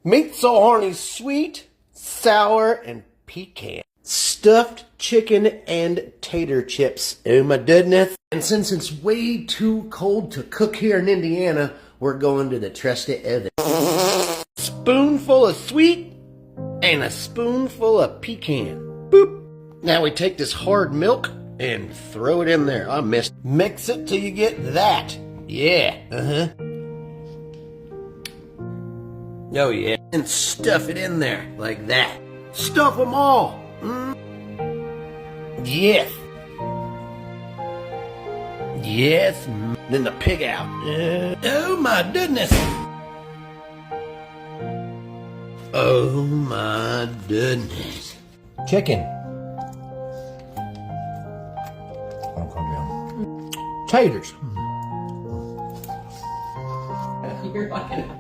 Meat so horny sweet, sour, and pecan. Stuffed chicken and tater chips. Oh my goodness. And since it's way too cold to cook here in Indiana, we're going to the trusty oven. Spoonful of sweet and a spoonful of pecan. Boop. Now we take this hard milk and throw it in there. I missed. Mix it till you get that. Yeah, Oh yeah. And stuff it in there like that. Stuff them all. Yes. Yes. Then the pig out. Oh my goodness. Oh my goodness. Chicken. Taters. You're like